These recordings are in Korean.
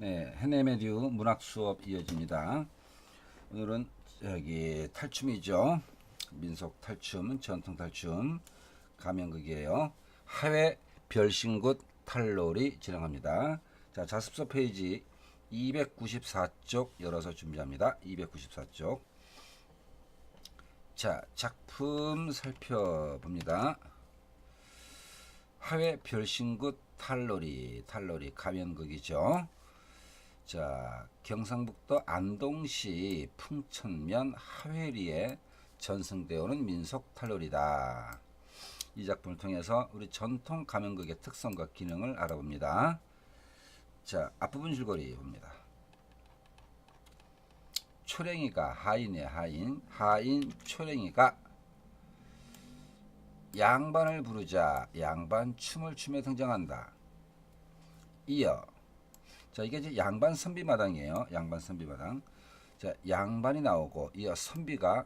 네, 헤네메디우 문학 수업 이어집니다. 오늘은 여기 탈춤이죠. 민속 탈춤, 전통 탈춤 가면극이에요. 하회 별신굿 탈놀이 진행합니다. 자, 자습서 페이지 294쪽 열어서 준비합니다. 294쪽. 자, 작품 살펴봅니다. 하회 별신굿 탈놀이 가면극이죠. 자, 경상북도 안동시 풍천면 하회리에 전승되어 오는 민속 탈놀이다. 이 작품을 통해서 우리 전통 가면극의 특성과 기능을 알아봅니다. 자, 앞부분 줄거리 봅니다. 초랭이가 하인의 하인 초랭이가 양반을 부르자 양반 춤을 추며 등장한다. 이어 자, 이게 이제 양반 선비마당이에요. 양반 선비마당. 자, 양반이 나오고 이어 선비가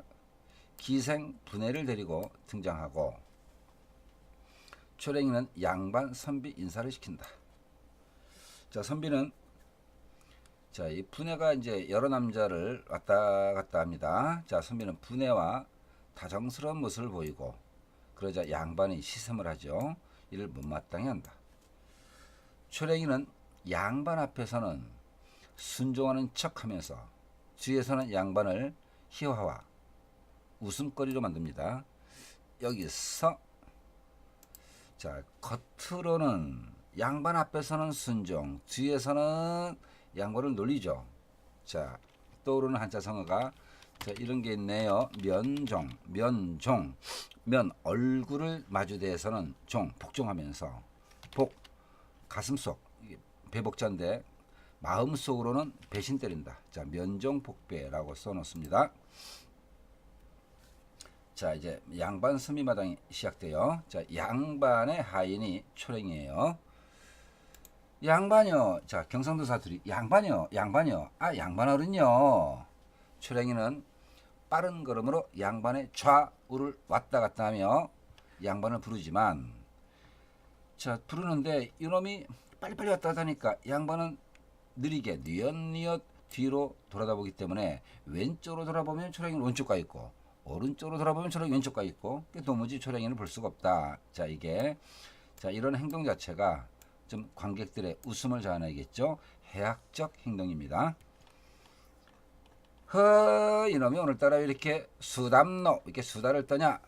기생 분해를 데리고 등장하고 초랭이는 양반 선비 인사를 시킨다. 자, 선비는 자, 이 분해가 이제 여러 남자를 왔다 갔다 합니다. 자, 선비는 분해와 다정스러운 모습을 보이고 그러자 양반이 시샘을 하죠. 이를 못마땅히 한다. 초랭이는 양반 앞에서는 순종하는 척하면서 뒤에서는 양반을 희화와 웃음거리로 만듭니다. 여기서 자, 겉으로는 양반 앞에서는 순종, 뒤에서는 양반을 놀리죠. 자, 떠오르는 한자성어가 자, 이런 게 있네요. 면 얼굴을 마주대해서는 복종하면서 복 가슴속 배복자인데 마음속으로는 배신 때린다. 자, 면종복배라고 써놓습니다. 자, 이제 양반 선비마당이 시작돼요. 자, 양반의 하인이 초랭이에요. 양반이요. 자, 경상도 사투리 양반이요. 아, 양반 어른요. 초랭이는 빠른 걸음으로 양반의 좌우를 왔다 갔다 하며 양반을 부르지만 자, 부르는데 이놈이 빨리빨리 왔다 갔다 하니까 양반은 느리게 뉘엿뉘엿 뒤로 돌아다보기 때문에 왼쪽으로 돌아보면 초랭이는 왼쪽 가 있고 오른쪽으로 돌아보면 초랭이 왼쪽 가 있고 도무지 초랭이를 볼 수가 없다. 자, 이게 자, 이런 행동 자체가 좀 관객들의 웃음을 자아내겠죠. 해학적 행동입니다. 이놈이 오늘따라 이렇게 수담노 이렇게 수다를 떠냐.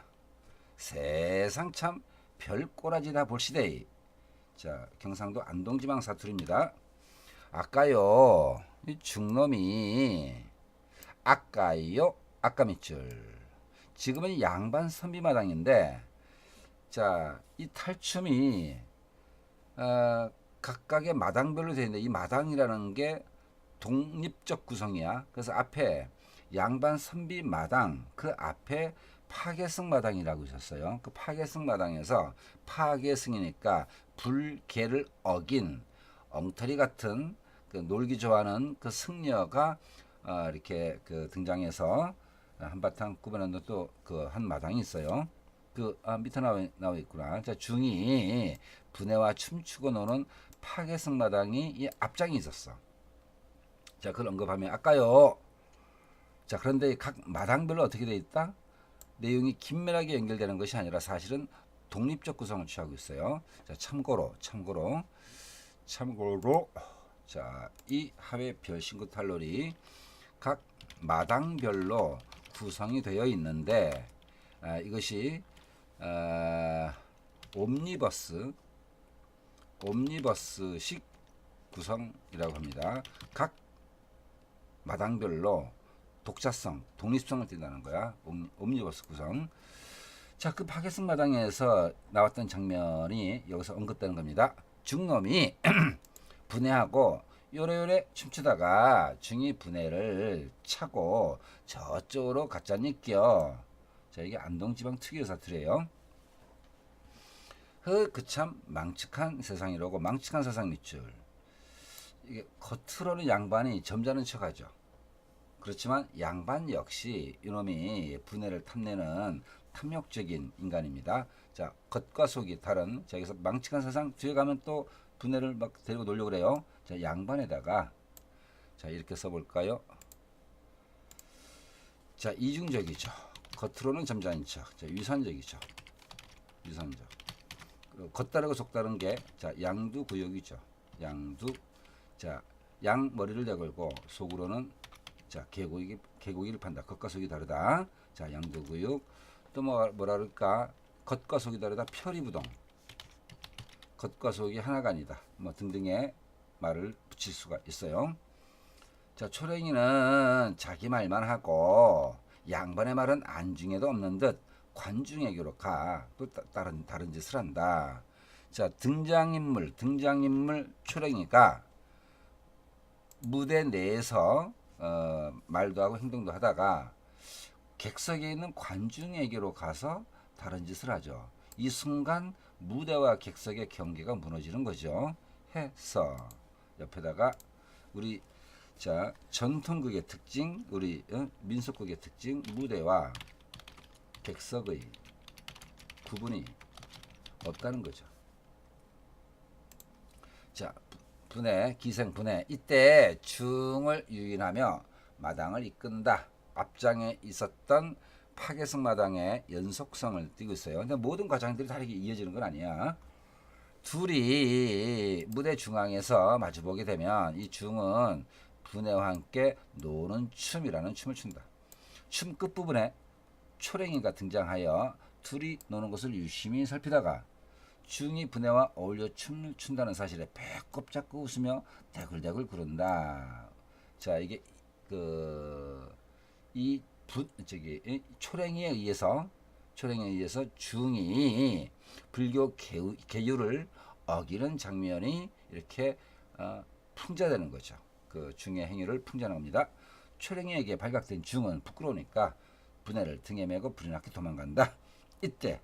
세상 참 별꼬라지다 볼시대. 자, 경상도 안동지방 사투리입니다. 아까요 이 중놈이 아까요 아까 밑줄 지금은 양반 선비마당인데 자, 이 탈춤이 각각의 마당별로 되어 있는데 이 마당이라는 게 독립적 구성이야. 그래서 앞에 양반 선비 마당 그 앞에 파계승 마당이라고 있었어요. 그 파계승 마당에서 파계승이니까 불계를 어긴 엉터리 같은 그 놀기 좋아하는 그 승려가 이렇게 그 등장해서 한바탕 꾸며놓는 또 그 한 마당이 있어요. 그 밑에 나와 있구나. 자, 중이 분해와 춤추고 노는 파계승 마당이 이 앞장이 있었어. 자, 그걸 언급하면 아까요. 자, 그런데 각 마당별로 어떻게 돼 있다? 내용이 긴밀하게 연결되는 것이 아니라 사실은 독립적 구성을 취하고 있어요. 자, 참고로 자, 이 하회 별신굿 탈놀이 각 마당별로 구성이 되어 있는데 이것이 옴니버스식 구성이라고 합니다. 각 마당별로 독자성, 독립성을 띈다는 거야. 옴니버스 구성. 자, 그 파계승 마당에서 나왔던 장면이 여기서 언급되는 겁니다. 중놈이 분해하고 요래요래 춤추다가 중이 분해를 차고 저쪽으로 갔잖니 껴. 자, 이게 안동지방 특유의 사투리예요. 그참 망측한 세상이라고. 망측한 세상 밑줄. 이게 겉으로는 양반이 점잖은 척하죠. 그렇지만 양반 역시 이놈이 분해를 탐내는 탐욕적인 인간입니다. 자, 겉과 속이 다른. 자, 여기서 망측한 세상 뒤에 가면 또 분해를 막 데리고 놀려고 그래요. 자, 양반에다가 자, 이렇게 써볼까요? 자, 이중적이죠. 겉으로는 점잖은 척. 자, 위선적이죠. 위선적. 겉다르고 속다른 게, 자, 양두구역이죠. 양두. 자, 양 머리를 내걸고 속으로는, 자, 개고기를 판다. 겉과 속이 다르다. 자, 양두구역. 또 뭐라 그럴까? 겉과 속이 다르다. 표리부동. 겉과 속이 하나가 아니다. 뭐 등등의 말을 붙일 수가 있어요. 자, 초랭이는 자기 말만 하고 양반의 말은 안중에도 없는 듯 관중에게로 가. 또 다른 짓을 한다. 자, 등장인물 초랭이가 무대 내에서 말도 하고 행동도 하다가 객석에 있는 관중에게로 가서 다른 짓을 하죠. 이 순간 무대와 객석의 경계가 무너지는 거죠. 해서 옆에다가 우리, 자, 전통극의 특징, 우리 민속극의 특징, 무대와 객석의 구분이 없다는 거죠. 자, 분해, 기생분해. 이때 중을 유인하며 마당을 이끈다. 앞장에 있었던 파괴성 마당의 연속성을 띠고 있어요. 근데 모든 과장들이 다르게 이어지는 건 아니야. 둘이 무대 중앙에서 마주보게 되면 이 중은 분해와 함께 노는 춤이라는 춤을 춘다. 춤 끝부분에 초랭이가 등장하여 둘이 노는 것을 유심히 살피다가 중이 분해와 어울려 춤을 춘다는 사실에 배꼽 잡고 웃으며 대굴대굴 구른다. 자, 이게 이 초랭이에 의해서 중이 불교 계율을 어기는 장면이 이렇게 풍자되는 거죠. 그 중의 행위를 풍자하는 겁니다. 초랭이에게 발각된 중은 부끄러우니까 분해를 등에 메고 불이 나게 도망간다. 이때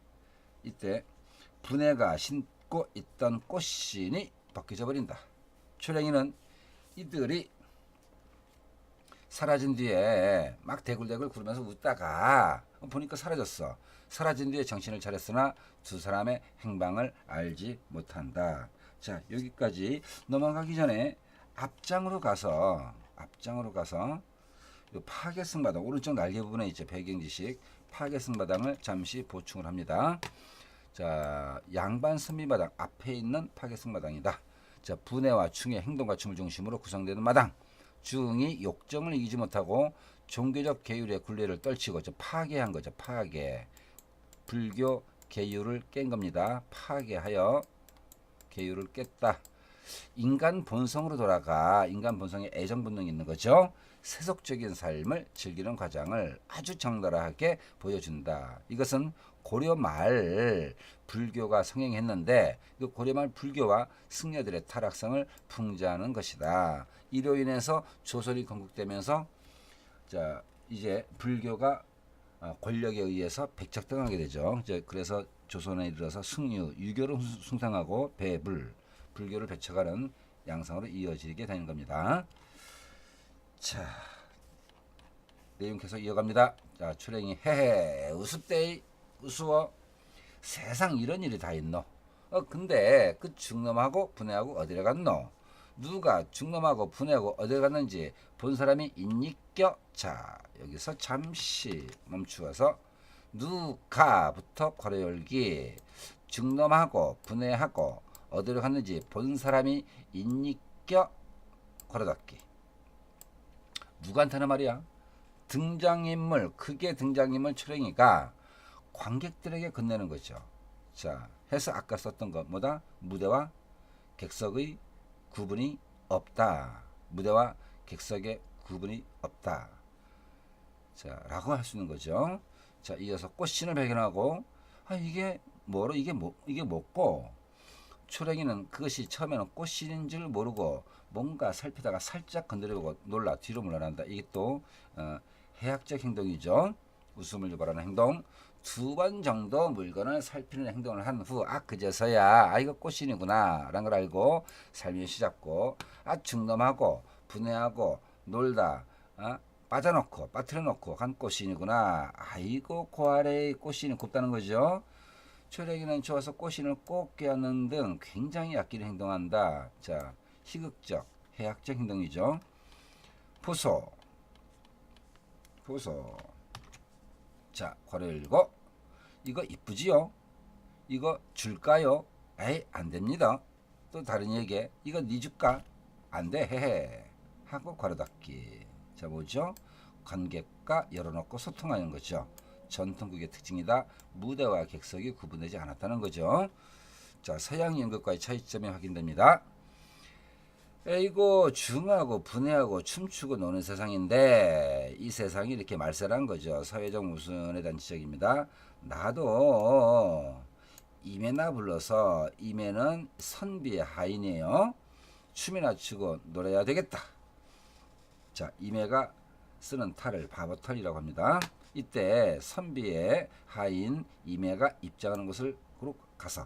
분해가 신고 있던 꽃신이 벗겨져 버린다. 초랭이는 이들이 사라진 뒤에 막 대굴대굴 구르면서 웃다가 보니까 사라졌어. 사라진 뒤에 정신을 차렸으나 두 사람의 행방을 알지 못한다. 자, 여기까지 넘어가기 전에 앞장으로 가서 요 파괴승마당 오른쪽 날개 부분에 있죠. 배경지식 파괴승마당을 잠시 보충을 합니다. 자, 양반 선비마당 앞에 있는 파괴승마당이다. 자, 분해와 충의 행동과 춤을 중심으로 구성되는 마당. 중이 욕정을 이기지 못하고 종교적 계율의 굴레를 떨치고 파괴한 거죠. 파괴. 불교 계율을 깬 겁니다. 파괴하여 계율을 깼다. 인간 본성으로 돌아가 인간 본성에 애정 본능이 있는 거죠. 세속적인 삶을 즐기는 과정을 아주 적나라하게 보여준다. 이것은 고려 말 불교가 성행했는데 그 고려 말 불교와 승려들의 타락성을 풍자하는 것이다. 이로 인해서 조선이 건국되면서 자, 이제 불교가 권력에 의해서 백척당하게 되죠. 이제 그래서 조선에 이르러서 유교를 숭상하고 불교를 배척하는 양상으로 이어지게 되는 겁니다. 자, 내용 계속 이어갑니다. 자, 초랭이 헤헤 우습대이 우스워 세상 이런 일이 다 있노. 근데 그 중놈하고 분해하고 어디를 갔노? 누가 중놈하고 분해하고 어디를 갔는지 본 사람이 있니껴? 자, 여기서 잠시 멈추어서 누가부터 괄호 열기 중놈하고 분해하고 어디로 갔는지 본 사람이 있니껴? 괄호 닫기. 누구한테는 말이야? 등장인물, 크게 등장인물 초랭이가 관객들에게 건네는 거죠. 자, 해서 아까 썼던 것 뭐다? 무대와 객석의 구분이 없다. 무대와 객석의 구분이 없다. 자, 라고 할 수 있는 거죠. 자, 이어서 꽃신을 발견하고 이게 뭐로 이게 뭐고 초랭이는 그것이 처음에는 꽃신인 줄 모르고 뭔가 살피다가 살짝 건드려보고 놀라 뒤로 물러난다. 이게 또 해학적 행동이죠. 웃음을 유발하는 행동. 두 번 정도 물건을 살피는 행동을 한 후 그제서야 이거 꽃신이구나 라는 걸 알고 살며시 잡고 중놈하고 분해하고 놀다 빠뜨려 놓고 간 꽃신이구나. 아이고 고아래의 꽃신이 곱다는 거죠. 초랭이는 좋아서 꽃신을 꼭 껴안는 등 굉장히 아끼는 행동한다. 자, 희극적 해학적 행동이죠. 보소. 자, 괄호 열고. 이거 이쁘지요? 이거 줄까요? 에이, 안 됩니다. 또 다른 얘기에 이거 니 줄까? 안 돼. 헤헤. 하고 괄호 닫기. 자, 뭐죠? 관객과 열어놓고 소통하는 거죠. 전통극의 특징이다. 무대와 객석이 구분되지 않았다는 거죠. 자, 서양 연극과의 차이점이 확인됩니다. 이거 중하고 분해하고 춤추고 노는 세상인데 이 세상이 이렇게 말살한 거죠. 사회적 모순에 대한 지적입니다. 나도 이매나 불러서 이매는 선비의 하인이에요. 춤이나 추고 놀아야 되겠다. 자, 이매가 쓰는 탈을 바보탈이라고 합니다. 이때 선비의 하인 이매가 입장하는 곳을 가서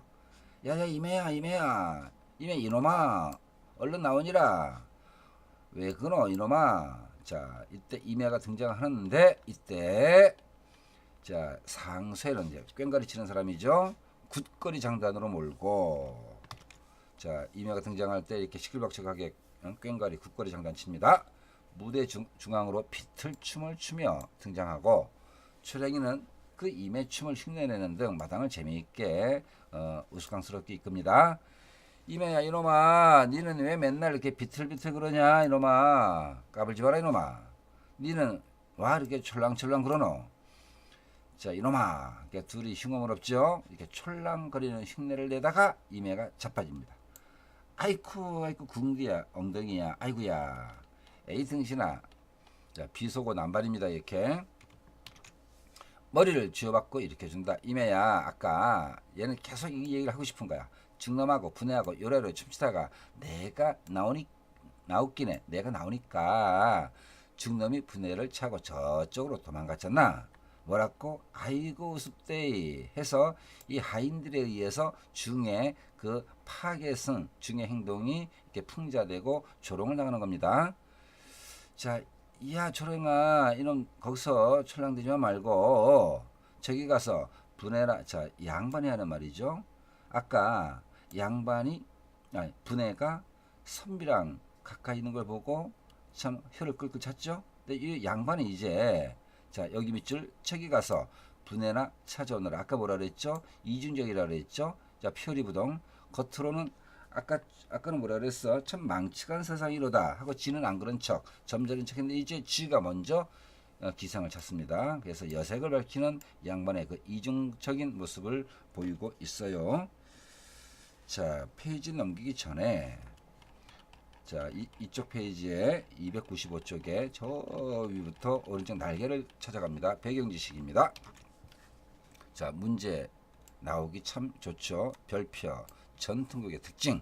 야야 이매야 이매 이놈아 얼른 나오니라. 왜 그노 이놈아. 자, 이때 이매가 등장하는데 이때 자, 상쇠는 이제 꽹과리 치는 사람이죠. 굿거리 장단으로 몰고 자, 이매가 등장할 때 이렇게 시끌벅적하게 꽹과리 굿거리 장단 칩니다. 무대 중앙으로 비틀춤을 추며 등장하고 초랭이는 그 이매 춤을 흉내내는 등 마당을 재미있게 우스꽝스럽게 이끕니다. 이매야 이놈아 니는 왜 맨날 이렇게 비틀비틀 그러냐 이놈아 까불지 마라 이놈아 니는 와 이렇게 철랑철랑 그러노. 자 이놈아 이렇게 둘이 흉어물없죠. 이렇게 촐랑거리는 흉내를 내다가 이매가 자빠집니다. 아이쿠 궁디야 엉덩이야 아이구야 에이 등신아. 자 비속어 남발입니다. 이렇게 머리를 쥐어박고 일으켜준다. 이매야 아까 얘는 계속 이 얘기를 하고 싶은 거야. 중놈하고 분해하고 요래로 춤추다가 내가 나웃기네 내가 나오니까 중놈이 분해를 차고 저쪽으로 도망갔잖아. 뭐라고? 아이고 우습대이 해서 이 하인들에 의해서 중의 그 파괴성 중의 행동이 이렇게 풍자되고 조롱을 당하는 겁니다. 자, 야 조롱아 이놈 거기서 철랑대지만 말고 저기 가서 분해라. 자 양반이 하는 말이죠. 아까 양반이 분해가 선비랑 가까이 있는 걸 보고 참 혀를 끌끌 찼죠. 근데 이 양반이 이제 자 여기 밑줄 저기 가서 분해나 찾아오느라 아까 뭐라 그랬죠? 이중적이라 그랬죠. 자 표리부동 겉으로는 아까는 뭐라 그랬어? 참 망측한 세상이로다 하고 지는 안 그런 척 점잖은 척했는데 이제 지가 먼저 기상을 찾습니다. 그래서 여색을 밝히는 양반의 그 이중적인 모습을 보이고 있어요. 자 페이지 넘기기 전에 자 이쪽 페이지에 295쪽에 저 위부터 오른쪽 날개를 찾아갑니다. 배경지식입니다. 자 문제 나오기 참 좋죠. 별표 전통극의 특징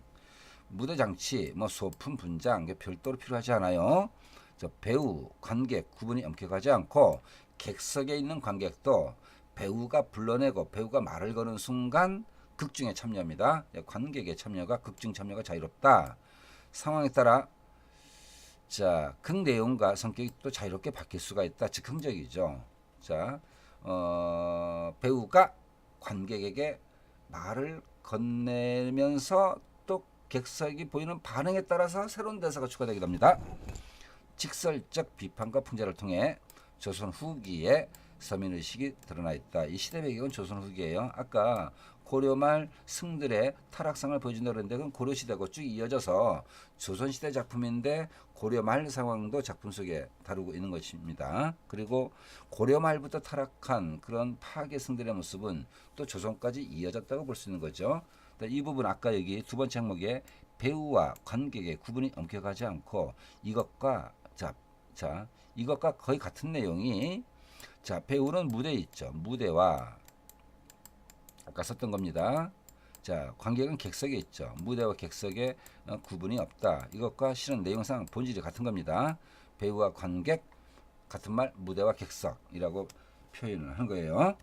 무대 장치 뭐 소품 분장 별도로 필요하지 않아요. 저 배우 관객 구분이 엄격하지 않고 객석에 있는 관객도 배우가 불러내고 배우가 말을 거는 순간 극중에 참여합니다. 관객의 참여가 극중 참여가 자유롭다. 상황에 따라 자 극 내용과 성격이 또 자유롭게 바뀔 수가 있다. 즉흥적이죠. 자 배우가 관객에게 말을 건네면서 또 객석이 보이는 반응에 따라서 새로운 대사가 추가되게 됩니다. 직설적 비판과 풍자를 통해 조선 후기에 서민의식이 드러나 있다. 이 시대 배경은 조선 후기예요. 아까 고려말 승들의 타락상을 보여준다고 그랬는데 그건 고려시대고 쭉 이어져서 조선시대 작품인데 고려말 상황도 작품 속에 다루고 있는 것입니다. 그리고 고려말부터 타락한 그런 파괴 승들의 모습은 또 조선까지 이어졌다고 볼 수 있는 거죠. 이 부분 아까 여기 두 번째 항목에 배우와 관객의 구분이 엄격하지 않고 이것과 이것과 거의 같은 내용이 자 배우는 무대에 있죠. 무대와 아까 썼던 겁니다. 자 관객은 객석에 있죠. 무대와 객석에 구분이 없다. 이것과 실은 내용상 본질이 같은 겁니다. 배우와 관객 같은 말 무대와 객석이라고 표현을 한 거예요.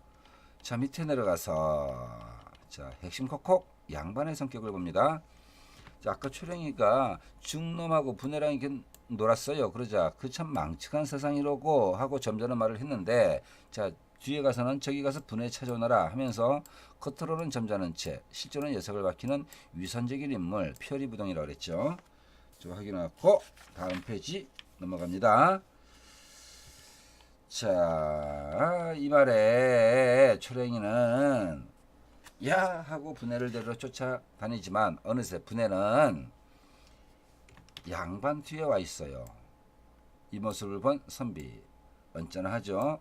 자 밑에 내려가서 자 핵심 콕콕 양반의 성격을 봅니다. 자 아까 초랭이가 중놈하고 분해랑 이렇게 놀았어요. 그러자 그 참 망측한 세상이라고 하고 점잖은 말을 했는데 자 뒤에 가서는 저기 가서 분해 찾아오너라 하면서 겉으로는 점잖은 채 실제로는 여색을 밝히는 위선적인 인물 표리부동이라고 그랬죠. 좀 확인하고 다음 페이지 넘어갑니다. 자, 이 말에 초랭이는 야 하고 분해를 데리러 쫓아다니지만 어느새 분해는 양반 뒤에 와 있어요. 이 모습을 본 선비 언짢아하죠.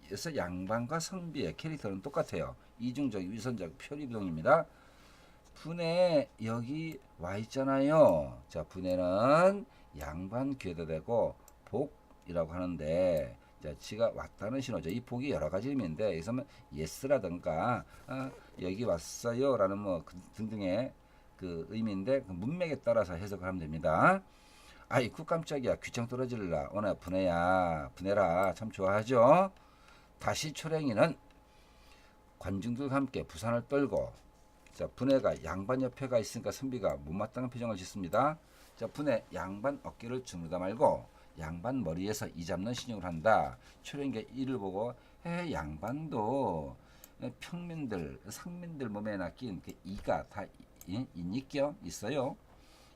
그래서 양반과 선비의 캐릭터는 똑같아요. 이중적, 위선적, 표리부동입니다. 분해 여기 와 있잖아요. 자, 분해는 양반 귀에다 대고 복이라고 하는데, 자, 지가 왔다는 신호죠. 이 복이 여러 가지 의미인데 여기서 yes라든가 여기 왔어요라는 뭐 등등의 그 의미인데 그 문맥에 따라서 해석을 하면 됩니다. 아이쿠 깜짝이야, 귀청 떨어질라, 오늘 분해야, 분해라 참 좋아하죠. 다시 초랭이는 관중들과 함께 부산을 떨고, 자, 분해가 양반 옆에 가 있으니까 선비가 못마땅한 표정을 짓습니다. 자, 분해 양반 어깨를 주무르다 말고 양반 머리에서 이 잡는 신용을 한다. 초랭이가 이를 보고 양반도 평민들 상민들 몸에 낚인 그 이가 다 있니껴 있어요.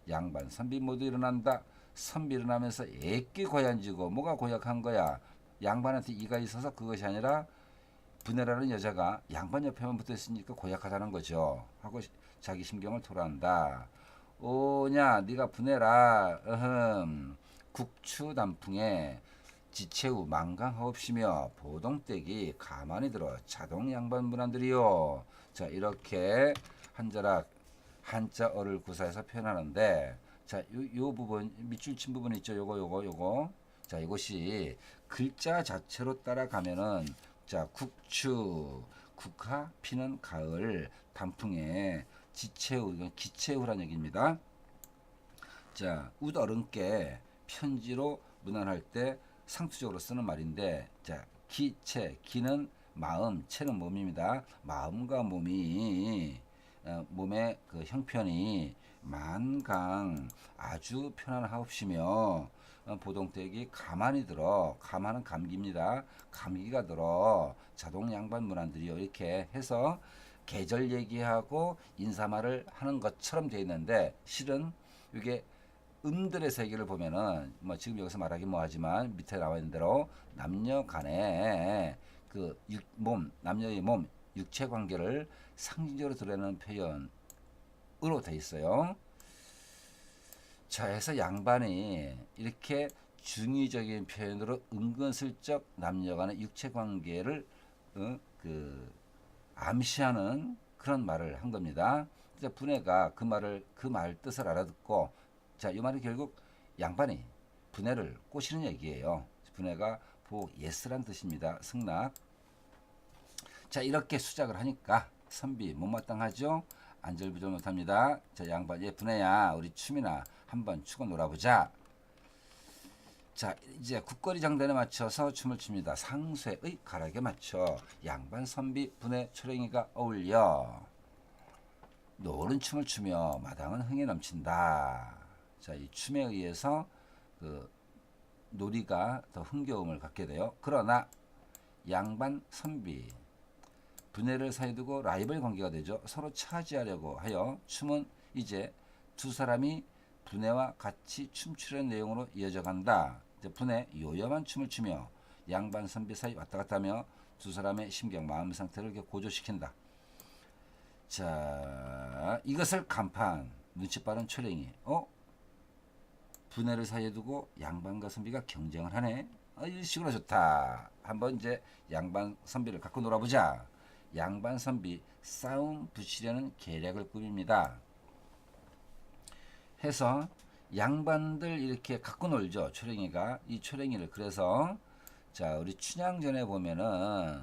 양반 선비 모두 일어난다. 선비 일어나면서 애끼 고얀지고 뭐가 고약한 거야. 양반한테 이가 있어서 그것이 아니라 분해라는 여자가 양반 옆에만 붙어 있으니까 고약하다는 거죠. 하고 자기 심경을 토로한다. 오냐 네가 분해라. 국추 단풍에 지체후 망강하옵시며 보동댁이 가만히 들어 자동 양반 문안들이요. 자, 이렇게 한자락 한자어를 구사해서 표현하는데, 자, 요 부분 밑줄 친 부분 있죠. 요거. 자, 이것이 글자 자체로 따라가면은, 자, 국추, 국화 피는 가을, 단풍에 지체후, 이건 기체후란 얘기입니다. 자, 웃어른께 편지로 문안할 때 상투적으로 쓰는 말인데, 자, 기체, 기는 마음, 체는 몸입니다. 마음과 몸이 몸의 그 형편이 만강 아주 편안하옵시며 보동댁이 가만히 들어, 가만은 감기입니다. 감기가 들어 자동 양반 문안들이요. 이렇게 해서 계절 얘기하고 인사말을 하는 것처럼 되어 있는데, 실은 이게 음들의 세계를 보면은 뭐 지금 여기서 말하기 뭐하지만 밑에 나와 있는 대로 남녀 간의 그 남녀의 몸 육체 관계를 상징적으로 드러내는 표현으로 돼 있어요. 자, 해서 양반이 이렇게 중의적인 표현으로 은근슬쩍 남녀 간의 육체 관계를 그 암시하는 그런 말을 한 겁니다. 이제 분해가 그 말 뜻을 알아듣고, 자, 이 말이 결국 양반이 분해를 꼬시는 얘기예요. 분해가 예스란 뜻입니다. 승낙. 자, 이렇게 수작을 하니까 선비 못마땅하죠. 안절부절 못합니다. 자, 양반, 분해야 우리 춤이나 한번 추고 놀아보자. 자, 이제 국거리 장단에 맞춰서 춤을 춥니다. 상쇠의 가락에 맞춰 양반, 선비, 분해, 초랭이가 어울려 노는 춤을 추며 마당은 흥에 넘친다. 자, 이 춤에 의해서 그 놀이가 더 흥겨움을 갖게 돼요. 그러나 양반, 선비, 분해를 사이에 두고 라이벌 관계가 되죠. 서로 차지하려고 하여 춤은 이제 두 사람이 분해와 같이 춤추려는 내용으로 이어져 간다. 이제 분해 요염한 춤을 추며 양반, 선비 사이 왔다 갔다 하며 두 사람의 심경, 마음 상태를 이렇게 고조시킨다. 자, 이것을 간판 눈치 빠른 초랭이, 분해를 사이에 두고 양반과 선비가 경쟁을 하네. 일식으로 좋다. 한번 이제 양반, 선비를 갖고 놀아보자. 양반, 선비 싸움 붙이려는 계략을 꾸밉니다. 해서 양반들 이렇게 갖고 놀죠. 초랭이가 이 초랭이를. 그래서 자, 우리 춘향전에 보면은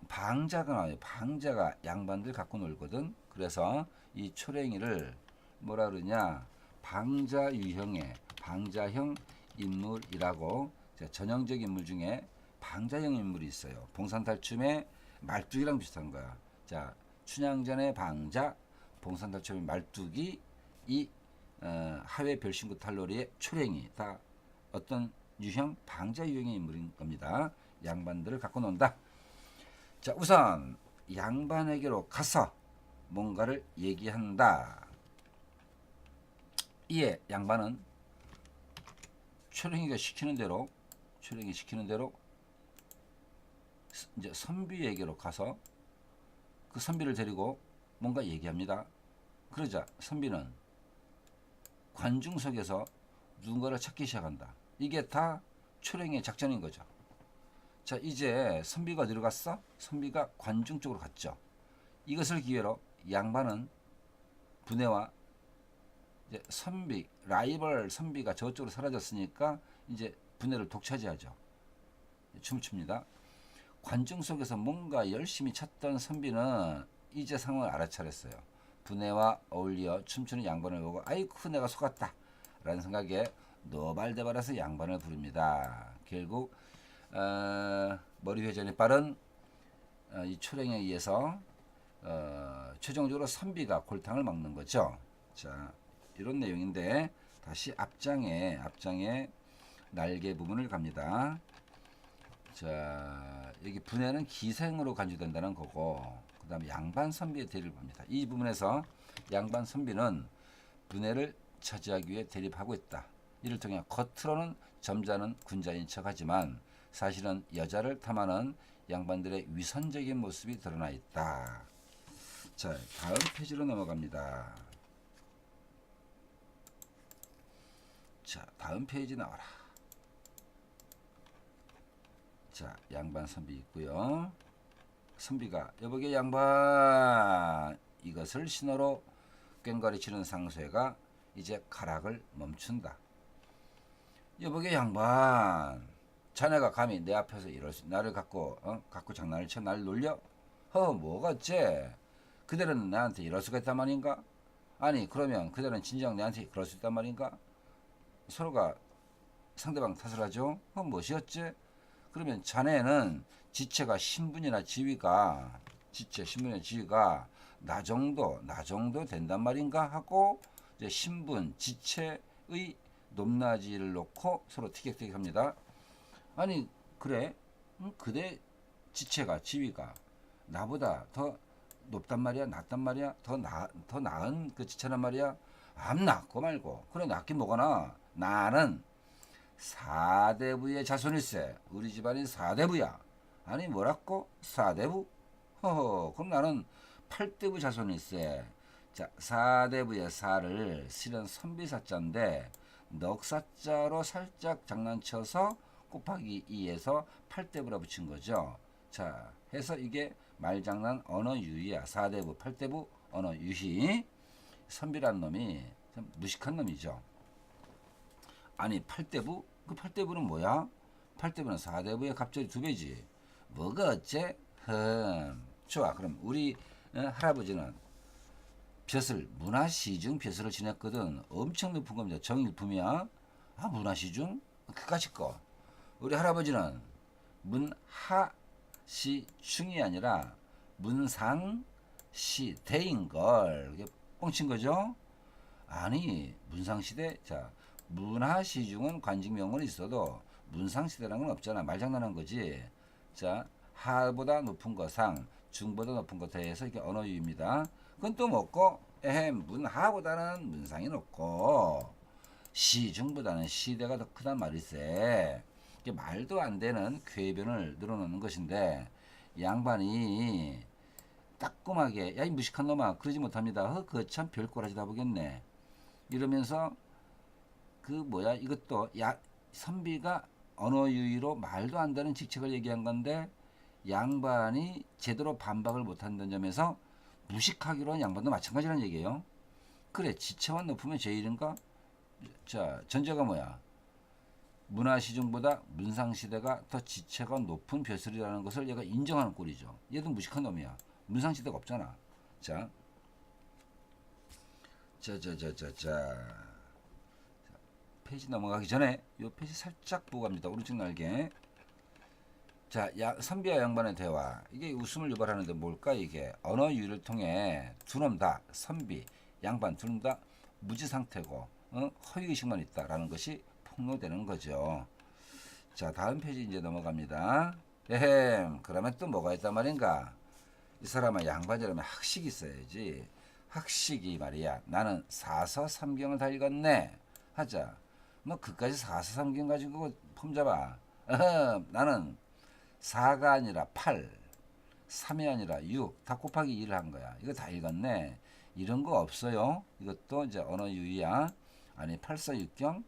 방자가 나와요. 방자가 양반들 갖고 놀거든. 그래서 이 초랭이를 뭐라 그러냐, 방자 유형의 방자형 인물이라고. 전형적 인물 중에 방자형 인물이 있어요. 봉산탈춤의 말뚝이랑 비슷한 거야. 자, 춘향전의 방자, 봉산탈춤의 말뚝이, 이 하회 별신구 탈놀이의 초랭이, 다 어떤 유형, 방자 유형의 인물인 겁니다. 양반들을 갖고 논다. 자, 우선 양반에게로 가서 뭔가를 얘기한다. 이에 양반은 초령이가 시키는 대로 초령이 시키는 대로 이제 선비에게로 가서 그 선비를 데리고 뭔가 얘기합니다. 그러자 선비는 관중 속에서 누군가를 찾기 시작한다. 이게 다 초령의 작전인 거죠. 자, 이제 선비가 어디로 갔어? 선비가 관중 쪽으로 갔죠. 이것을 기회로 양반은 분해와 이제 선비, 라이벌 선비가 저쪽으로 사라졌으니까 이제 분해를 독차지하죠. 춤을 춥니다. 관중 속에서 뭔가 열심히 찾던 선비는 이제 상황을 알아차렸어요. 분해와 어울려 춤추는 양반을 보고 아이쿠 내가 속았다 라는 생각에 노발대발해서 양반을 부릅니다. 결국 머리 회전이 빠른 이 초령에 의해서 최종적으로 선비가 골탕을 먹는 거죠. 자, 이런 내용인데 다시 앞장에 날개 부분을 갑니다. 자, 여기 분해는 기생으로 간주된다는 거고, 그 다음에 양반 선비의 대립을 봅니다. 이 부분에서 양반 선비는 분해를 차지하기 위해 대립하고 있다. 이를 통해 겉으로는 점잖은 군자인 척하지만 사실은 여자를 탐하는 양반들의 위선적인 모습이 드러나 있다. 자, 다음 페이지로 넘어갑니다. 자, 다음 페이지 나와라. 자, 양반 선비 있고요. 선비가 여보게 양반, 이것을 신호로 꽹과리 치는 상소회가 이제 가락을 멈춘다. 여보게 양반, 자네가 감히 내 앞에서 이럴 수, 나를 갖고 장난을 쳐 나를 놀려? 뭐가 어째? 그대는 나한테 이럴 수가 있단 말인가? 아니 그러면 그대는 진정 내한테 그럴 수 있단 말인가? 서로가 상대방 탓을 하죠. 무엇이 어째? 그러면 자네는 지체가 신분이나 지위가 신분이나 지위가 나 정도 된단 말인가 하고 이제 신분 지체의 높낮이를 놓고 서로 티격태격합니다. 아니 그래? 그대 지체가 지위가 나보다 더 높단 말이야, 낮단 말이야, 더 나은 그 지체란 말이야. 암 낳고 말고 그래 낫긴 뭐거나 나는 사대부의 자손일세. 우리 집안이 사대부야. 아니 뭐라고? 사대부? 그럼 나는 팔대부 자손일세. 자, 사대부의 사를 실은 선비사자인데 넉사자로 살짝 장난쳐서 곱하기 2에서 팔대부라 붙인 거죠. 자, 해서 이게 말장난 언어 유희야. 사대부, 팔대부 언어 유희. 선비란 놈이 참 무식한 놈이죠. 아니 팔대부? 그 팔대부는 뭐야? 팔대부는 사대부의 갑절이 2배지. 뭐가 어째? 좋아. 그럼 우리 할아버지는 벼슬, 문화시중 벼슬을 지냈거든. 엄청 높은 겁니다. 정일품이야. 문화시중? 그까짓 거. 우리 할아버지는 문하시중이 아니라 문상시대인걸. 이게 뻥친 거죠? 아니 문상시대. 자, 문하시중은 관직명은 있어도 문상시대라는 건 없잖아. 말장난한 거지. 자, 하보다 높은 거 상, 중보다 높은 거 대해서 이게 언어유입니다. 그건 또 뭐고? 문하보다는 문상이 높고 시중보다는 시대가 더 크단 말일세. 이게 말도 안 되는 궤변을 늘어놓는 것인데 양반이 따끔하게 야 이 무식한 놈아 그러지 못합니다. 그거 참 별꼬라지다 보겠네. 이러면서 이것도 선비가 언어유희로 말도 안 되는 직책을 얘기한 건데 양반이 제대로 반박을 못한다는 점에서 무식하기로 한 양반도 마찬가지라는 얘기예요. 그래 지체만 높으면 제일인가? 자, 전제가 뭐야? 문화시중보다 문상시대가 더 지체가 높은 벼슬이라는 것을 얘가 인정하는 꼴이죠. 얘도 무식한 놈이야. 문상시대가 없잖아. 자, 페이지 넘어가기 전에 이 페이지 살짝 보고 갑니다. 오른쪽 날개. 자, 선비와 양반의 대화. 이게 웃음을 유발하는데 뭘까 이게? 언어 유희를 통해 두 놈 다 선비, 양반 두 놈 다 무지 상태고 허위의식만 있다라는 것이 폭로되는 거죠. 자, 다음 페이지 이제 넘어갑니다. 그러면 또 뭐가 있단 말인가? 이 사람은 양반이라면 학식이 있어야지. 학식이 말이야. 나는 사서 삼경을 다 읽었네. 하자. 뭐 그까지 443경 가지고 폼 잡아. 나는 4가 아니라 8, 3이 아니라 6, 다 곱하기 2를 한 거야. 이거 다 읽었네. 이런 거 없어요. 이것도 이제 언어 유희야. 아니 8서6경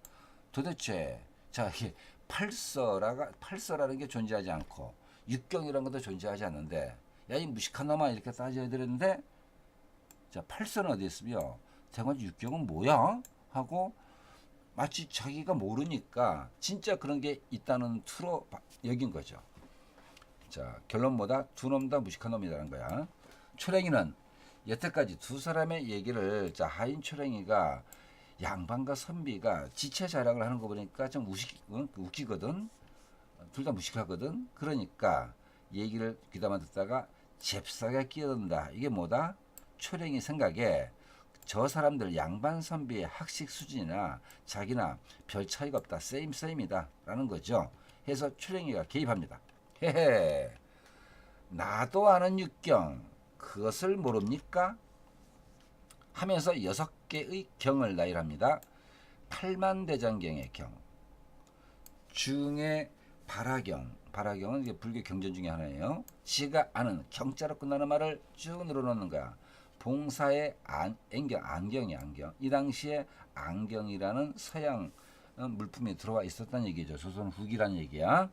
도대체 자 이게 팔서라는 게 존재하지 않고 육경이라는 것도 존재하지 않는데 야 이 무식한 놈아 이렇게 따져야 되는데 자 8서는 어디 있으며 대관 육경은 뭐야 하고 마치 자기가 모르니까 진짜 그런 게 있다는 투로 여긴 거죠. 자 결론 뭐다? 두 놈 다 무식한 놈이라는 거야. 초랭이는 여태까지 두 사람의 얘기를 자 하인 초랭이가 양반과 선비가 지체 자랑을 하는 거 보니까 좀 웃기거든. 둘 다 무식하거든. 그러니까 얘기를 귀담아 듣다가 잽싸게 끼어든다. 이게 뭐다? 초랭이 생각에 저 사람들 양반 선비의 학식 수준이나 자기나 별 차이가 없다. 세임이다. 라는 거죠. 해서 초랭이가 개입합니다. 헤헤. 나도 아는 육경 그것을 모릅니까? 하면서 6개의 경을 나열합니다. 팔만대장경의 경 중에 발화경은 이게 불교 경전 중에 하나예요. 지가 아는 경자로 끝나는 말을 쭉 늘어놓는 거야. 봉사의 안경이 안경. 이 당시에 안경이라는 서양 물품이 들어와 있었다는 얘기죠. 조선 후기라는 얘기야.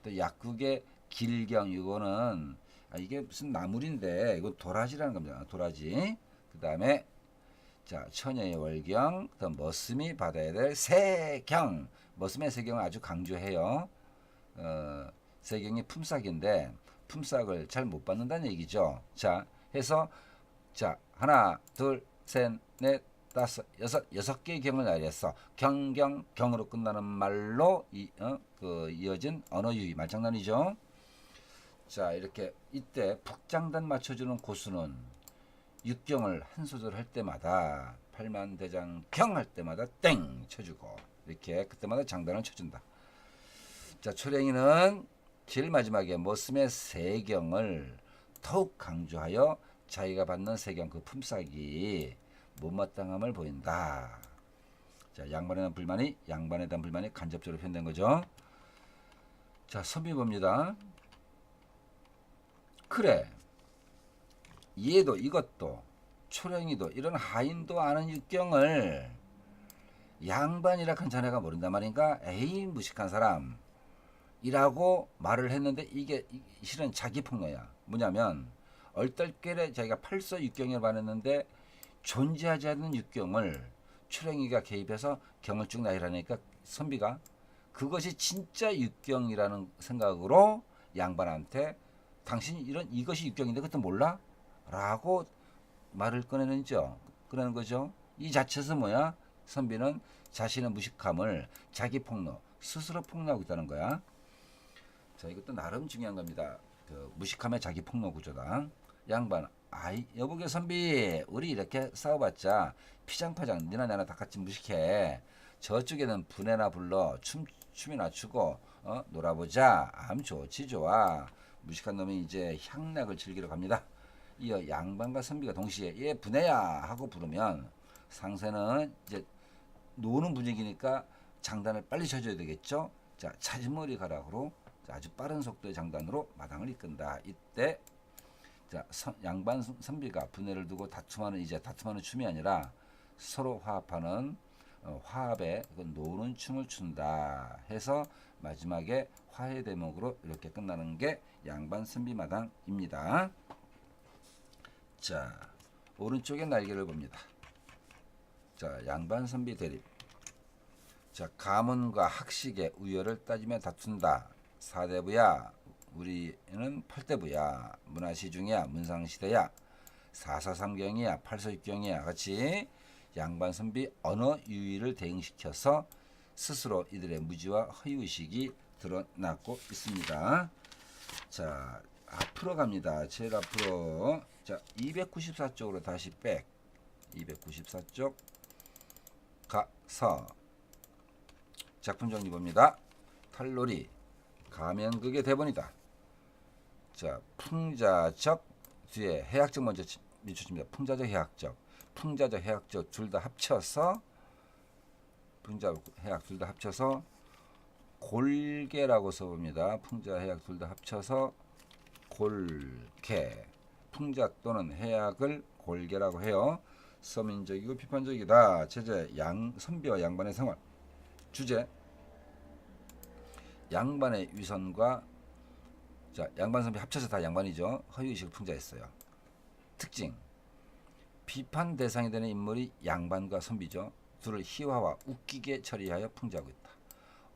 또 약국의 길경 이거는 이게 무슨 나물인데 이거 도라지라는 겁니다. 도라지. 그 다음에 자 처녀의 월경, 또 머슴이 받아야 될 세경. 머슴의 세경을 아주 강조해요. 세경이 품삯인데 품삯을 잘 못 받는다는 얘기죠. 자 해서 자 하나 둘 셋 넷 다섯 여섯 개의 경을 나열했어. 경으로 끝나는 말로 이어진 언어 유희 말장난이죠. 자 이렇게 이때 북장단 맞춰주는 고수는 육경을 한 소절 할 때마다 팔만대장 할 때마다 땡 쳐주고 이렇게 그때마다 장단을 쳐준다. 자 초랭이는 제일 마지막에 머슴의 세경을 더욱 강조하여 자기가 받는 세경 그 품삯이 못마땅함을 보인다. 자 양반에 대한 불만이 간접적으로 표현된 거죠. 자 선비 봅니다. 그래 얘도 이것도 초랭이도 이런 하인도 아는 육경을 양반이라 큰 자네가 모른단 말인가? 에이 무식한 사람이라고 말을 했는데 이게 실은 자기 폭로야. 뭐냐면 얼떨결에 자기가 팔서 육경을 말했는데 존재하지 않는 육경을 초랭이가 개입해서 경을 쭉 나열하니까 선비가 그것이 진짜 육경이라는 생각으로 양반한테 당신이 이것이 육경인데 그것도 몰라? 라고 말을 꺼내는 거죠. 이 자체에서 뭐야? 선비는 자신의 무식함을 자기 폭로, 스스로 폭로하고 있다는 거야. 자, 이것도 나름 중요한 겁니다. 그 무식함의 자기 폭로 구조다. 양반, 여보게 선비, 우리 이렇게 싸워봤자 피장파장, 니나 나나 다 같이 무식해. 저쪽에는 분해나 불러 춤이나 추고 놀아보자. 좋지 좋아. 무식한 놈이 이제 향락을 즐기러 갑니다. 이어 양반과 선비가 동시에 얘 분해야 하고 부르면 상세는 이제 노는 분위기니까 장단을 빨리 쳐줘야 되겠죠. 자 차진머리 가락으로 아주 빠른 속도의 장단으로 마당을 이끈다. 이때 자 양반 선비가 분해를 두고 다툼하는 춤이 아니라 서로 화합하는 화합에 노는 춤을 춘다 해서 마지막에 화해 대목으로 이렇게 끝나는 게 양반 선비 마당입니다. 자 오른쪽에 날개를 봅니다. 자 양반 선비 대립. 자 가문과 학식의 우열을 따지며 다툰다. 사대부야 우리는 팔대부야 문화시중이야 문상시대야 443경이야 8서6경이야 같이 양반 선비 언어 유희를 대응시켜서 스스로 이들의 무지와 허위의식이 드러나고 있습니다. 자 앞으로 갑니다. 제일 앞으로 자 294쪽으로 다시 294쪽 가서 작품 정리 봅니다. 탈놀이 가면극의 대본이다. 자 풍자적 뒤에 해학적 먼저 미쳐집니다. 풍자적 해학적 둘 다 합쳐서 풍자 해약 둘 다 합쳐서 골개라고 써봅니다. 풍자 해약 둘 다 합쳐서 골개. 풍자 또는 해약을 골개라고 해요. 서민적이고 비판적이다. 제재 선비와 양반의 생활. 주제 양반의 위선과 자 양반 선비 합쳐서 다 양반이죠. 허위의식을 풍자했어요. 특징 비판 대상이 되는 인물이 양반과 선비죠. 둘을 희화와 웃기게 처리하여 풍자하고 있다.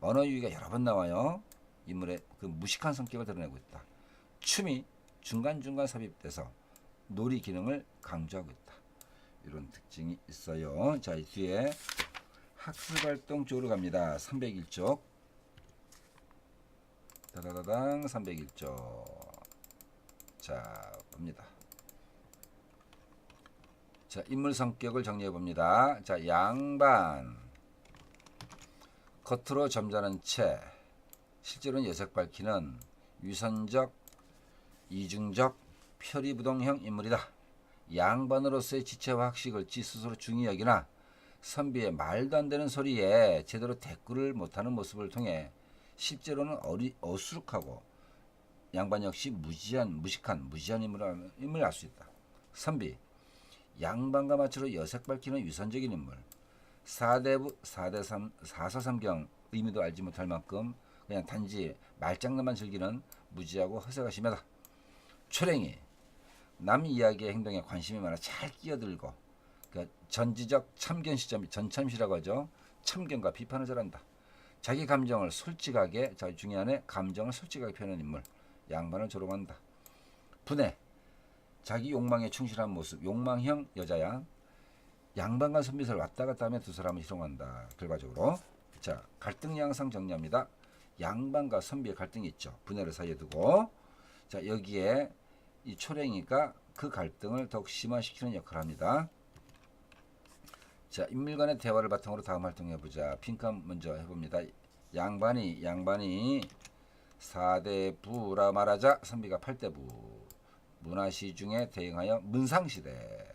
언어 유희가 여러 번 나와요. 인물의 그 무식한 성격을 드러내고 있다. 춤이 중간중간 삽입돼서 놀이 기능을 강조하고 있다. 이런 특징이 있어요. 자, 이 뒤에 학습활동 쪽으로 갑니다. 301쪽. 다다다당 301쪽. 자, 봅니다. 자, 인물 성격을 정리해 봅니다. 자, 양반. 겉으로 점잖은 채, 실제로는 여색 밝히는 위선적, 이중적, 표리부동형 인물이다. 양반으로서의 지체와 학식을 지 스스로 중히 여기나 선비의 말도 안 되는 소리에 제대로 대꾸를 못하는 모습을 통해 실제로는 어수룩하고 양반 역시 무식한 인물을 알 수 있다. 선비, 양반과 마치로 여색 밝히는 위선적인 인물. 4대부, 4대3, 4서3경 의미도 알지 못할 만큼 그냥 단지 말장난만 즐기는 무지하고 허세가 심하다. 초랭이, 남 이야기의 행동에 관심이 많아 잘 끼어들고 그러니까 전지적 참견 시점이 전참시라고 하죠. 참견과 비판을 잘한다. 자기 감정을 솔직하게 자기 중요한 감정을 솔직하게 표현하는 인물. 양반을 조롱한다. 분해, 자기 욕망에 충실한 모습. 욕망형 여자야. 양반과 선비를 왔다 갔다 하면 두 사람을 희롱한다. 결과적으로 자 갈등 양상 정리합니다. 양반과 선비의 갈등이 있죠. 분해를 사이에 두고 자 여기에 이 초랭이가 그 갈등을 더욱 심화시키는 역할을 합니다. 자 인물 간의 대화를 바탕으로 다음 활동해보자. 빈칸 먼저 해봅니다. 양반이 4대부라 말하자 선비가 8대부. 문화시중에 대응하여 문상시대.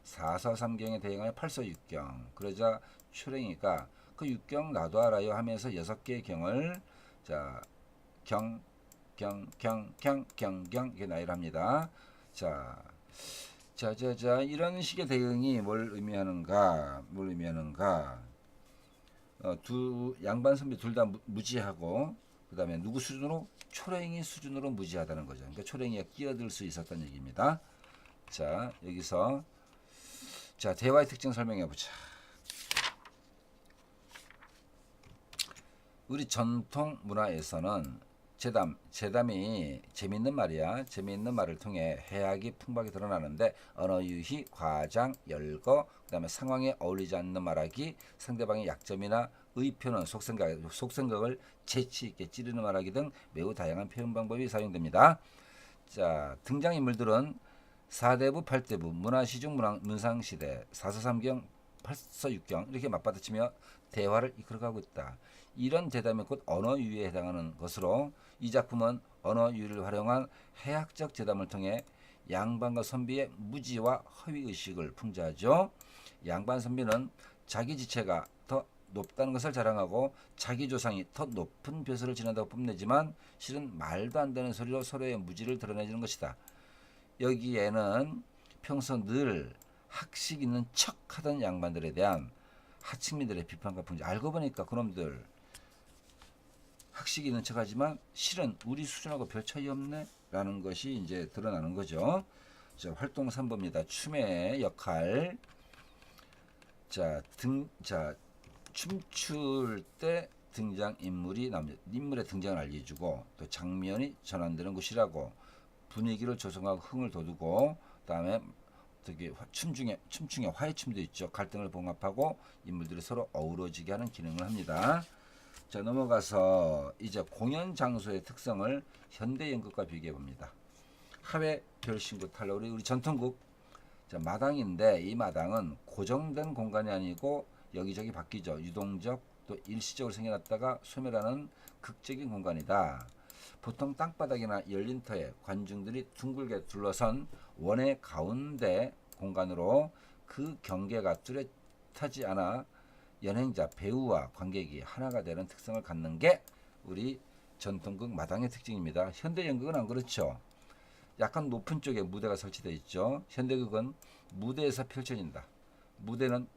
4서3경에 대응하여 8서6경. 그러자 초랭이가 그 6경 나도 알아요 하면서 6개의 경을 자 경경 이렇게 나열을 합니다. 자 이런 식의 대응이 뭘 의미하는가? 두 양반 선비 둘 다 무지하고 그 다음에 누구 수준으로? 초랭이 수준으로 무지하다는 거죠. 그러니까 초랭이가 끼어들 수 있었던 얘기입니다. 자 여기서 자 대화의 특징 설명해 보자. 우리 전통 문화에서는 재담이 재미있는 말이야. 재미있는 말을 통해 해악이 풍부하게 드러나는데 언어 유희, 과장, 열거, 그 다음에 상황에 어울리지 않는 말하기, 상대방의 약점이나 의표는 속생각을 재치 있게 찌르는 말하기 등 매우 다양한 표현 방법이 사용됩니다. 자 등장인물들은 4대부, 8대부, 문화시중, 문상시대, 4서3경, 8서6경 이렇게 맞받아치며 대화를 이끌어가고 있다. 이런 대담이 곧 언어 유희에 해당하는 것으로 이 작품은 언어 유희를 활용한 해학적 대담을 통해 양반과 선비의 무지와 허위의식을 풍자하죠. 양반 선비는 자기 지체가 더 높다는 것을 자랑하고 자기 조상이 더 높은 벼슬을 지낸다고 뽐내지만 실은 말도 안 되는 소리로 서로의 무지를 드러내주는 것이다. 여기에는 평소 늘 학식 있는 척하던 양반들에 대한 하층민들의 비판과 풍자. 알고 보니까 그놈들 학식이 있는 척하지만 실은 우리 수준하고 별 차이 없네 라는 것이 이제 드러나는 거죠. 자, 활동 3번입니다. 춤의 역할. 자 춤출 때 등장인물이 인물의 등장을 알려주고 또 장면이 전환되는 곳이라고 분위기를 조성하고 흥을 돋우고 그다음에 되게 춤중에 화해춤도 있죠. 갈등을 봉합하고 인물들이 서로 어우러지게 하는 기능을 합니다. 자 넘어가서 이제 공연 장소의 특성을 현대 연극과 비교해 봅니다. 하회 별신구 탈로 우리 전통극 자 마당인데 이 마당은 고정된 공간이 아니고 여기저기 바뀌죠. 유동적 또 일시적으로 생겨났다가 소멸하는 극적인 공간이다. 보통 땅바닥이나 열린 터에 관중들이 둥글게 둘러선 원의 가운데 공간으로 그 경계가 뚜렷하지 않아 연행자, 배우와 관객이 하나가 되는 특성을 갖는 게 우리 전통극 마당의 특징입니다. 현대 연극은 안 그렇죠. 약간 높은 쪽에 무대가 설치되어 있죠. 현대극은 무대에서 펼쳐진다. 무대는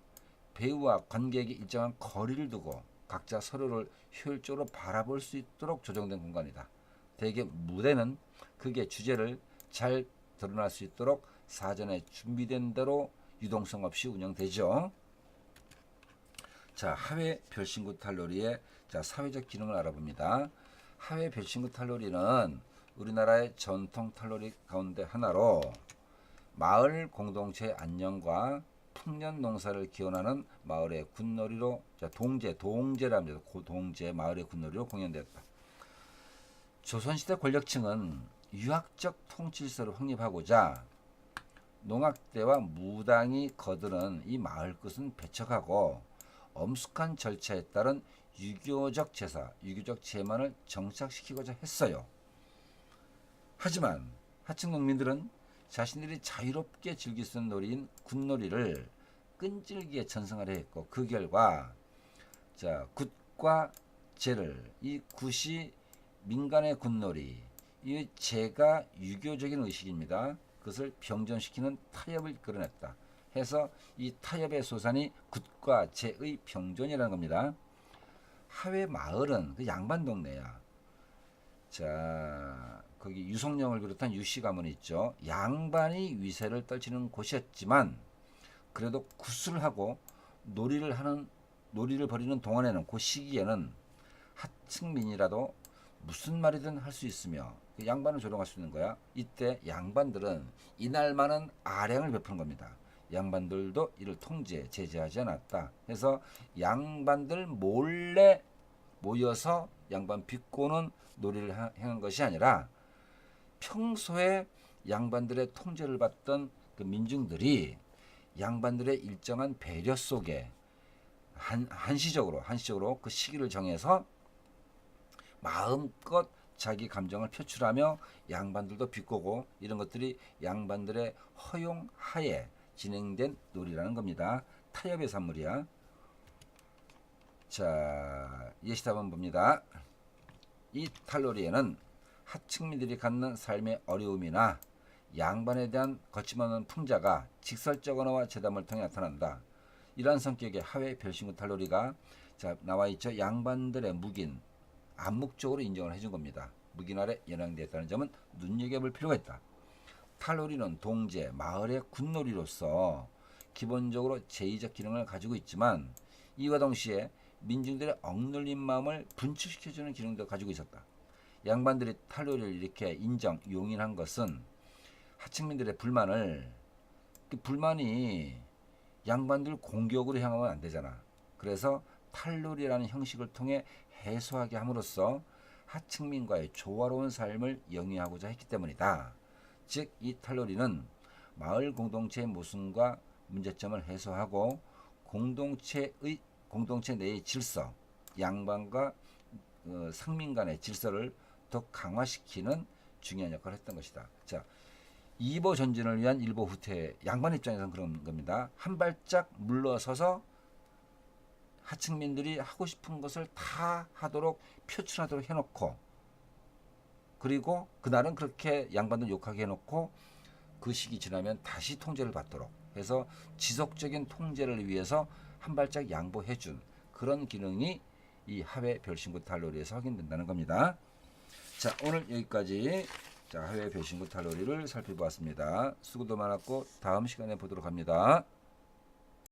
배우와 관객이 일정한 거리를 두고 각자 서로를 효율적으로 바라볼 수 있도록 조정된 공간이다. 대개 무대는 극의 주제를 잘 드러날 수 있도록 사전에 준비된 대로 유동성 없이 운영되죠. 자, 하회 별신구 탈놀이의 사회적 기능을 알아봅니다. 하회 별신구 탈놀이는 우리나라의 전통 탈놀이 가운데 하나로 마을 공동체 안녕과 풍년 농사를 기원하는 마을의 군놀이로 동제랍니다. 동제 마을의 군놀이로 공연되었다. 조선시대 권력층은 유학적 통치질서를 확립하고자 농악대와 무당이 거드는 이 마을 끝은 배척하고 엄숙한 절차에 따른 유교적 제사, 유교적 제만을 정착시키고자 했어요. 하지만 하층 농민들은 자신들이 자유롭게 즐길 수 있는 놀이인 굿놀이를 끈질기게 전승하려 했고, 그 결과 굿과 제를, 이 굿이 민간의 굿놀이, 이 제가 유교적인 의식입니다. 그것을 병존시키는 타협을 이끌어냈다. 해서 이 타협의 소산이 굿과 제의 병존이라는 겁니다. 하회 마을은 그 양반 동네야. 자, 거기 유성령을 비롯한 유씨 가문이 있죠. 양반이 위세를 떨치는 곳이었지만 그래도 굿을 하고 놀이를 벌이는 동안에는, 그 시기에는 하층민이라도 무슨 말이든 할 수 있으며 그 양반을 조롱할 수 있는 거야. 이때 양반들은 이날만은 아량을 베푸는 겁니다. 양반들도 이를 제재하지 않았다. 해서 양반들 몰래 모여서 양반 비꼬는 놀이를 행한 것이 아니라 평소에 양반들의 통제를 받던 그 민중들이 양반들의 일정한 배려 속에 한시적으로 그 시기를 정해서 마음껏 자기 감정을 표출하며 양반들도 비꼬고, 이런 것들이 양반들의 허용하에 진행된 놀이라는 겁니다. 타협의 산물이야. 자, 예시답은 봅니다. 이 탈놀이에는 하층민들이 갖는 삶의 어려움이나 양반에 대한 거침없는 풍자가 직설적 언어와 제담을 통해 나타난다. 이러한 성격의 하회 별신구 탈놀이가 나와 있죠. 양반들의 묵인, 암묵적으로 인정을 해준 겁니다. 묵인 아래 연행되었다는 점은 눈여겨볼 필요가 있다. 탈놀이는 동제, 마을의 굿놀이로서 기본적으로 제의적 기능을 가지고 있지만 이와 동시에 민중들의 억눌린 마음을 분출시켜주는 기능도 가지고 있었다. 양반들이 탈놀이를 이렇게 용인한 것은 하층민들의 불만이 양반들 공격으로 향하면 안 되잖아. 그래서 탈놀이라는 형식을 통해 해소하게 함으로써 하층민과의 조화로운 삶을 영위하고자 했기 때문이다. 즉, 이 탈놀이는 마을 공동체의 모순과 문제점을 해소하고 공동체 내의 질서, 양반과 상민 간의 질서를 더 강화시키는 중요한 역할을 했던 것이다. 자, 이보 전진을 위한 일보 후퇴, 양반 입장에서는 그런 겁니다. 한 발짝 물러서서 하층민들이 하고 싶은 것을 다 하도록 표출하도록 해놓고, 그리고 그날은 그렇게 양반들 욕하게 해놓고 그 시기 지나면 다시 통제를 받도록 해서 지속적인 통제를 위해서 한 발짝 양보해준 그런 기능이 이 하회 별신구 탈놀이에서 확인된다는 겁니다. 자, 오늘 여기까지 하회 별신구 탈놀이를 살펴보았습니다. 수고도 많았고 다음 시간에 보도록 합니다.